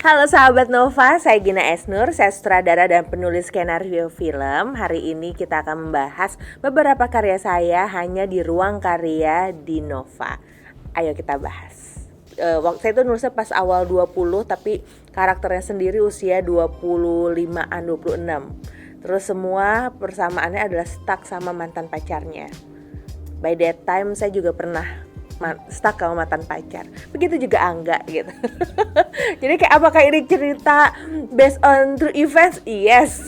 Halo sahabat Nova, saya Gina Esnur, saya sutradara dan penulis skenario film. Hari ini kita akan membahas beberapa karya saya hanya di ruang karya di Nova. Ayo kita bahas. Waktu saya itu nulisnya pas awal 20, tapi karakternya sendiri usia 25-an, 26. Terus semua persamaannya adalah stuck sama mantan pacarnya. By that time saya juga pernah stuck sama mantan pacar. Begitu juga Angga gitu. Jadi kayak apakah ini cerita based on true events? Yes.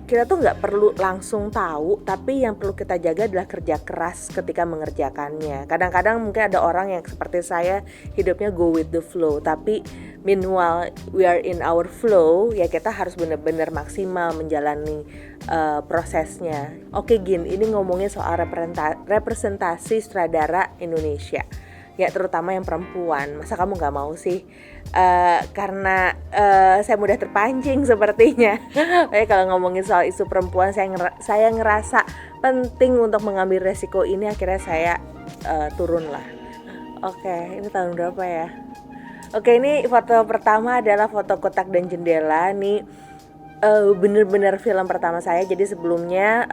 Kita tuh nggak perlu langsung tahu, tapi yang perlu kita jaga adalah kerja keras ketika mengerjakannya. Kadang-kadang mungkin ada orang yang seperti saya hidupnya go with the flow, tapi meanwhile we are in our flow, ya kita harus benar-benar maksimal menjalani prosesnya. Oke Gin, ini ngomongin soal representasi sutradara Indonesia, ya terutama yang perempuan. Masa kamu nggak mau sih? Karena saya mudah terpancing sepertinya. Kalau ngomongin soal isu perempuan, saya ngerasa penting untuk mengambil resiko ini. Akhirnya saya turun lah. Oke, ini tahun berapa ya? Oke, ini foto pertama adalah foto kotak dan jendela. Nih bener-bener film pertama saya. Jadi sebelumnya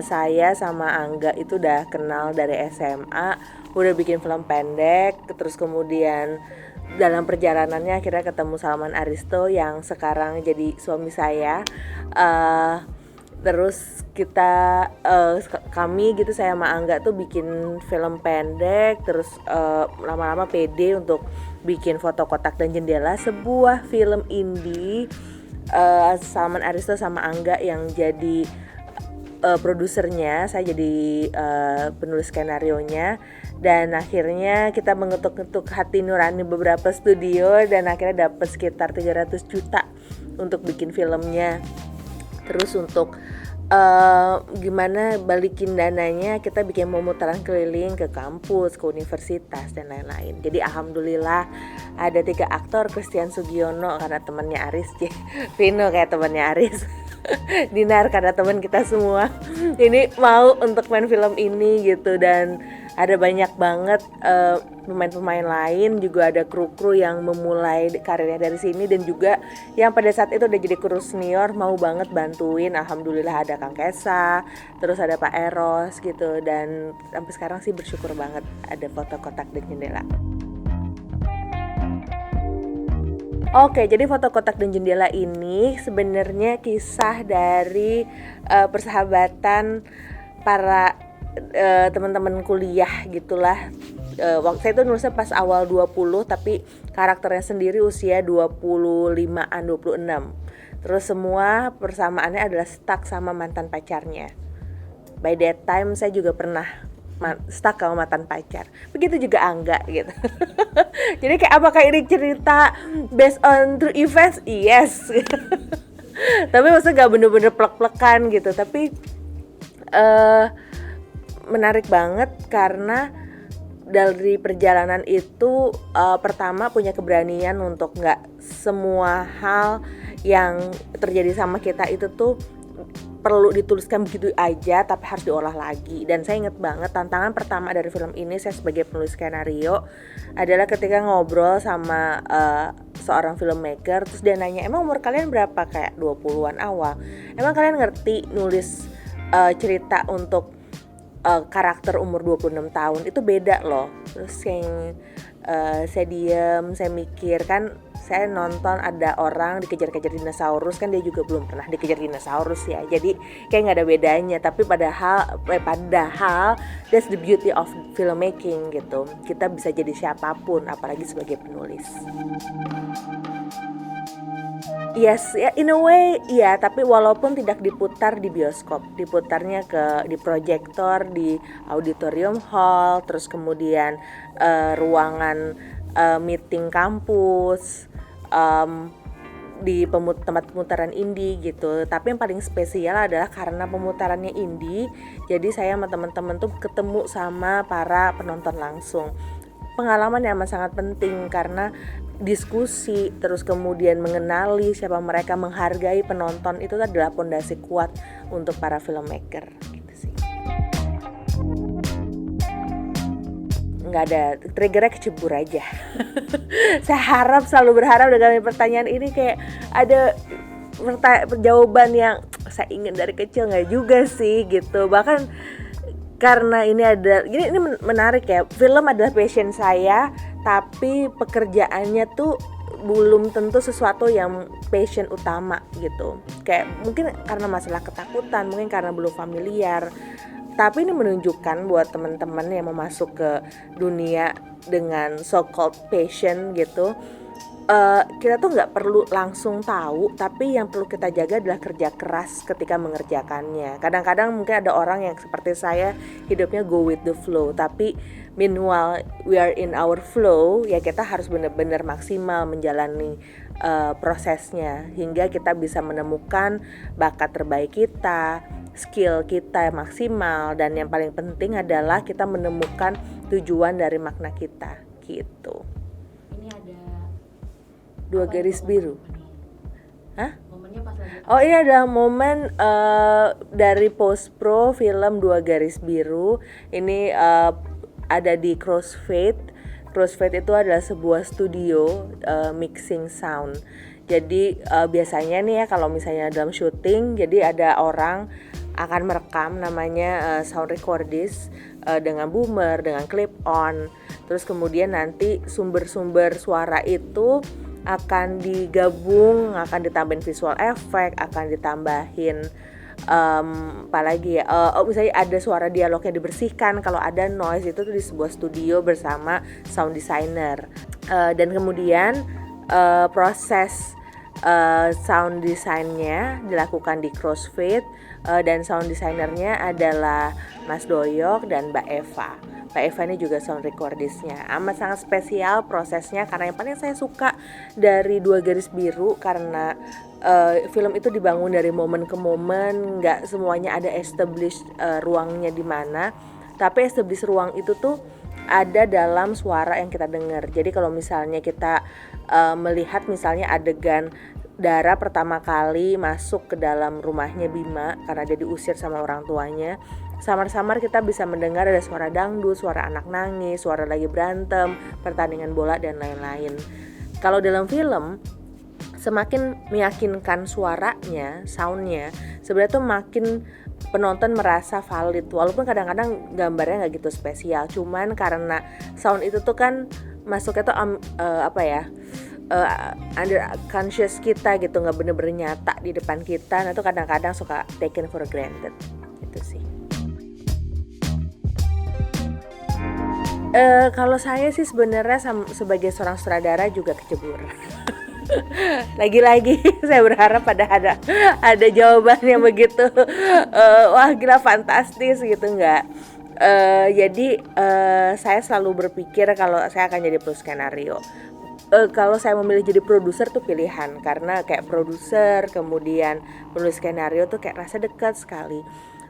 saya sama Angga itu udah kenal dari SMA, udah bikin film pendek. Terus kemudian dalam perjalanannya akhirnya ketemu Salman Aristo yang sekarang jadi suami saya. Terus kami gitu, saya sama Angga tuh bikin film pendek. Terus lama-lama pede untuk bikin foto kotak dan jendela, sebuah film indie. Salman Aristo sama Angga yang jadi produsernya, saya jadi penulis skenarionya. Dan akhirnya kita mengetuk-ngetuk hati nurani beberapa studio dan akhirnya dapat sekitar 300 juta untuk bikin filmnya. Terus untuk gimana balikin dananya, kita bikin pemutaran keliling ke kampus, ke universitas dan lain-lain. Jadi alhamdulillah ada 3 aktor, Christian Sugiono karena temannya Aris, Vino kayak temannya Aris, Dinar karena teman kita semua ini mau untuk main film ini gitu. Dan ada banyak banget pemain-pemain lain, juga ada kru-kru yang memulai karirnya dari sini dan juga yang pada saat itu udah jadi kru senior mau banget bantuin. Alhamdulillah ada Kang Kesa, terus ada Pak Eros gitu. Dan sampai sekarang sih bersyukur banget ada foto kotak dan jendela. Oke, jadi foto kotak dan jendela ini sebenarnya kisah dari persahabatan para teman-teman kuliah gitulah. Waktu saya itu nulisnya pas awal 20, tapi karakternya sendiri usia 25-an, 26. Terus semua persamaannya adalah stuck sama mantan pacarnya. By that time saya juga pernah stuck sama mantan pacar. Begitu juga Angga gitu. Jadi kayak apakah ini cerita based on true events? Yes. Tapi maksudnya gak bener-bener plek-plekan gitu. Tapi menarik banget karena dari perjalanan itu pertama punya keberanian untuk gak semua hal yang terjadi sama kita itu tuh perlu dituliskan begitu aja, tapi harus diolah lagi. Dan saya inget banget tantangan pertama dari film ini, saya sebagai penulis skenario, adalah ketika ngobrol sama seorang filmmaker. Terus dia nanya, emang umur kalian berapa? Kayak 20-an awal. Emang kalian ngerti nulis cerita untuk karakter umur 26 tahun? Itu beda loh. Terus yang saya diem, saya mikir, kan saya nonton ada orang dikejar-kejar dinosaurus, kan dia juga belum pernah dikejar dinosaurus ya, jadi kayak nggak ada bedanya. Tapi padahal that's the beauty of filmmaking gitu, kita bisa jadi siapapun apalagi sebagai penulis. Yes, ya in a way iya, tapi walaupun tidak diputar di bioskop, diputarnya di proyektor, di auditorium hall, terus kemudian ruangan meeting kampus, di tempat pemutaran indie gitu. Tapi yang paling spesial adalah karena pemutarannya indie, jadi saya sama teman-teman tuh ketemu sama para penonton langsung. Pengalaman yang amat sangat penting karena diskusi, terus kemudian mengenali siapa mereka, menghargai penonton, itu adalah fondasi kuat untuk para filmmaker gitu sih. nggak ada triggernya, kecebur aja. Saya harap, selalu berharap dengan pertanyaan ini kayak ada jawaban yang saya ingin dari kecil, nggak juga sih gitu. Bahkan karena ini menarik ya, film adalah passion saya, tapi pekerjaannya tuh belum tentu sesuatu yang passion utama gitu. Kayak mungkin karena masalah ketakutan, mungkin karena belum familiar. Tapi ini menunjukkan buat teman-teman yang mau masuk ke dunia dengan so-called passion gitu, kita tuh nggak perlu langsung tahu, tapi yang perlu kita jaga adalah kerja keras ketika mengerjakannya. Kadang-kadang mungkin ada orang yang seperti saya, hidupnya go with the flow, tapi meanwhile we are in our flow, ya kita harus benar-benar maksimal menjalani prosesnya hingga kita bisa menemukan bakat terbaik kita, skill kita yang maksimal, dan yang paling penting adalah kita menemukan tujuan dari makna kita gitu. Ini ada 2 garis biru. Hah? momennya pas lagi Oh iya, ada momen dari post pro film 2 garis biru. Ini ada di Crossfade. Crossfade itu adalah sebuah studio mixing sound. Jadi biasanya nih ya, kalau misalnya dalam syuting, jadi ada orang akan merekam, namanya sound recordist, dengan boomer, dengan clip on. Terus kemudian nanti sumber-sumber suara itu akan digabung, akan ditambahin visual effect, akan ditambahin apalagi ya, misalnya ada suara dialognya dibersihkan kalau ada noise, itu tuh di sebuah studio bersama sound designer. Dan kemudian proses sound desainnya dilakukan di Crossfade, dan sound designernya adalah Mas Doyok dan Mbak Eva. Mbak Eva ini juga sound recordistnya. Amat sangat spesial prosesnya, karena yang paling saya suka dari 2 garis biru karena film itu dibangun dari momen ke momen, nggak semuanya ada establish ruangnya di mana, tapi establish ruang itu tuh ada dalam suara yang kita dengar. Jadi kalau misalnya kita melihat misalnya adegan Dara pertama kali masuk ke dalam rumahnya Bima karena dia diusir sama orang tuanya, samar-samar kita bisa mendengar ada suara dangdut, suara anak nangis, suara lagi berantem, pertandingan bola, dan lain-lain. Kalau dalam film, semakin meyakinkan suaranya, soundnya, sebenarnya tuh makin penonton merasa valid, walaupun kadang-kadang gambarnya nggak gitu spesial, cuman karena sound itu tuh kan masuknya tuh under conscious kita gitu, nggak bener-bener nyata di depan kita. Nah itu kadang-kadang suka taken for granted gitu sih. Kalau saya sih sebenarnya sebagai seorang sutradara juga kecebur. Lagi-lagi saya berharap ada jawaban yang begitu wah gila fantastis gitu, enggak. Jadi saya selalu berpikir kalau saya akan jadi penulis skenario. Kalau saya memilih jadi produser tuh pilihan, karena kayak produser kemudian penulis skenario tuh kayak rasa dekat sekali.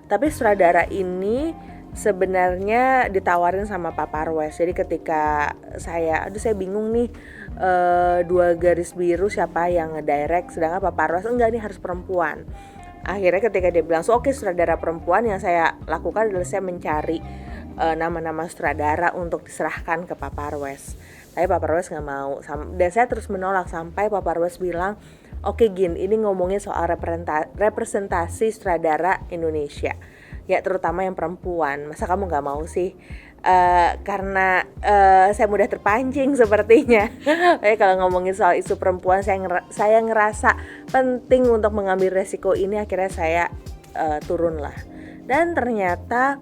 Tapi sutradara ini sebenarnya ditawarin sama Pak Parwes. Jadi ketika saya bingung nih, 2 garis biru siapa yang ngedirect, sedangkan Pak Parwes enggak, nih harus perempuan. Akhirnya ketika dia bilang oke, sutradara perempuan, yang saya lakukan adalah saya mencari nama-nama sutradara untuk diserahkan ke Pak Parwes. Tapi Pak Parwes nggak mau, dan saya terus menolak sampai Pak Parwes bilang, oke Gin, ini ngomongin soal representasi sutradara Indonesia, ya terutama yang perempuan. Masa kamu nggak mau sih? Karena saya mudah terpancing sepertinya. Jadi kalau ngomongin soal isu perempuan, saya ngerasa penting untuk mengambil resiko ini. Akhirnya saya turun lah. Dan ternyata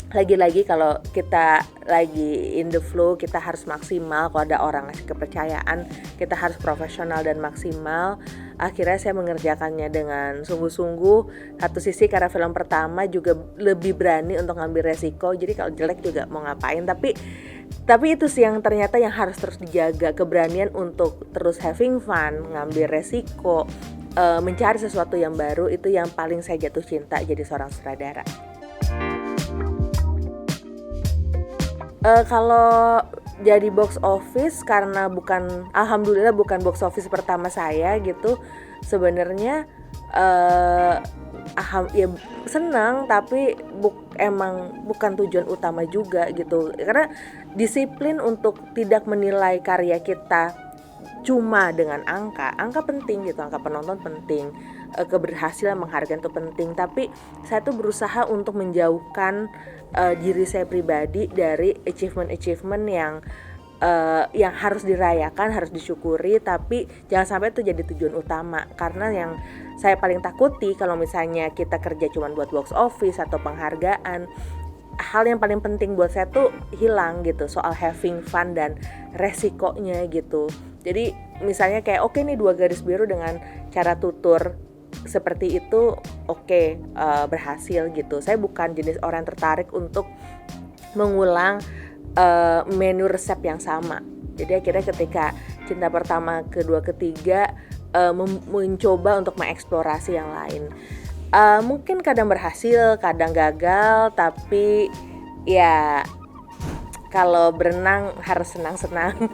lagi-lagi kalau kita lagi in the flow, kita harus maksimal. Kalau ada orang ngasih kepercayaan, kita harus profesional dan maksimal. Akhirnya saya mengerjakannya dengan sungguh-sungguh. Satu sisi karena film pertama juga lebih berani untuk ngambil resiko. Jadi kalau jelek juga mau ngapain. Tapi itu sih yang ternyata yang harus terus dijaga, keberanian untuk terus having fun, ngambil resiko, mencari sesuatu yang baru. Itu yang paling saya jatuh cinta jadi seorang sutradara. Kalau jadi box office, karena alhamdulillah bukan box office pertama saya gitu, sebenarnya ya senang, tapi emang bukan tujuan utama juga gitu. Karena disiplin untuk tidak menilai karya kita cuma dengan angka penting gitu, angka penonton penting, keberhasilan menghargai itu penting, tapi saya tuh berusaha untuk menjauhkan diri saya pribadi dari achievement yang harus dirayakan, harus disyukuri, tapi jangan sampai itu jadi tujuan utama. Karena yang saya paling takuti kalau misalnya kita kerja cuma buat box office atau penghargaan, hal yang paling penting buat saya tuh hilang gitu, soal having fun dan resikonya gitu. Jadi misalnya kayak oke nih 2 garis biru dengan cara tutur seperti itu, berhasil gitu. Saya bukan jenis orang yang tertarik untuk mengulang menu resep yang sama. Jadi akhirnya ketika cinta pertama, kedua, ketiga mencoba untuk mengeksplorasi yang lain. Mungkin kadang berhasil, kadang gagal, tapi ya kalau berenang harus senang-senang.